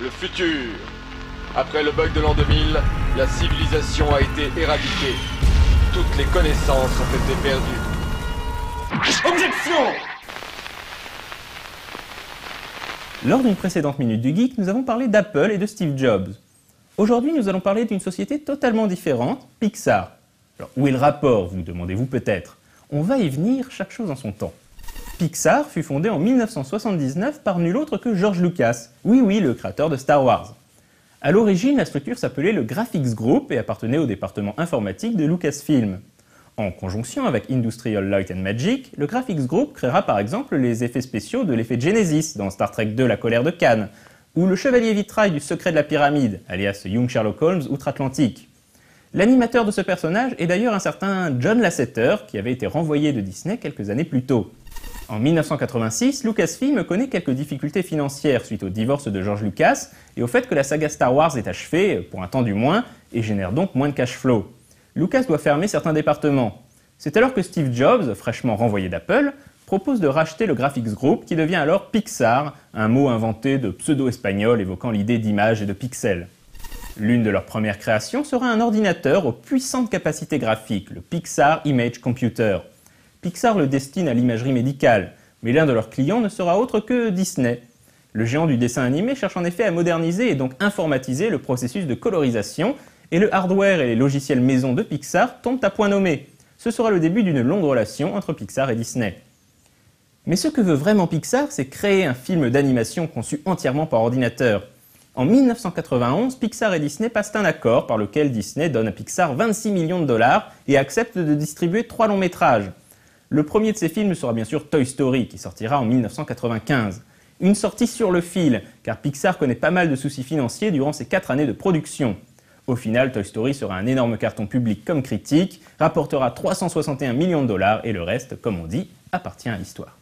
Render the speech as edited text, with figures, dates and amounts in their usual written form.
Le futur. Après le bug de l'an 2000, la civilisation a été éradiquée. Toutes les connaissances ont été perdues. Objection! Lors d'une précédente Minute du Geek, nous avons parlé d'Apple et de Steve Jobs. Aujourd'hui, nous allons parler d'une société totalement différente, Pixar. Alors, où est le rapport, vous demandez-vous peut-être? On va y venir, chaque chose en son temps. Pixar fut fondé en 1979 par nul autre que George Lucas, oui, le créateur de Star Wars. À l'origine, la structure s'appelait le Graphics Group et appartenait au département informatique de Lucasfilm. En conjonction avec Industrial Light and Magic, le Graphics Group créera par exemple les effets spéciaux de l'effet Genesis dans Star Trek 2 La colère de Khan, ou le chevalier vitrail du secret de la pyramide, alias Young Sherlock Holmes outre-Atlantique. L'animateur de ce personnage est d'ailleurs un certain John Lasseter, qui avait été renvoyé de Disney quelques années plus tôt. En 1986, Lucasfilm connaît quelques difficultés financières suite au divorce de George Lucas et au fait que la saga Star Wars est achevée, pour un temps du moins, et génère donc moins de cash flow. Lucas doit fermer certains départements. C'est alors que Steve Jobs, fraîchement renvoyé d'Apple, propose de racheter le Graphics Group qui devient alors Pixar, un mot inventé de pseudo-espagnol évoquant l'idée d'images et de pixels. L'une de leurs premières créations sera un ordinateur aux puissantes capacités graphiques, le Pixar Image Computer. Pixar le destine à l'imagerie médicale, mais l'un de leurs clients ne sera autre que Disney. Le géant du dessin animé cherche en effet à moderniser et donc informatiser le processus de colorisation, et le hardware et les logiciels maison de Pixar tombent à point nommé. Ce sera le début d'une longue relation entre Pixar et Disney. Mais ce que veut vraiment Pixar, c'est créer un film d'animation conçu entièrement par ordinateur. En 1991, Pixar et Disney passent un accord par lequel Disney donne à Pixar 26 millions de dollars et accepte de distribuer 3 longs métrages. Le premier de ces films sera bien sûr Toy Story, qui sortira en 1995. Une sortie sur le fil, car Pixar connaît pas mal de soucis financiers durant ses 4 années de production. Au final, Toy Story sera un énorme carton public comme critique, rapportera 361 millions de dollars et le reste, comme on dit, appartient à l'histoire.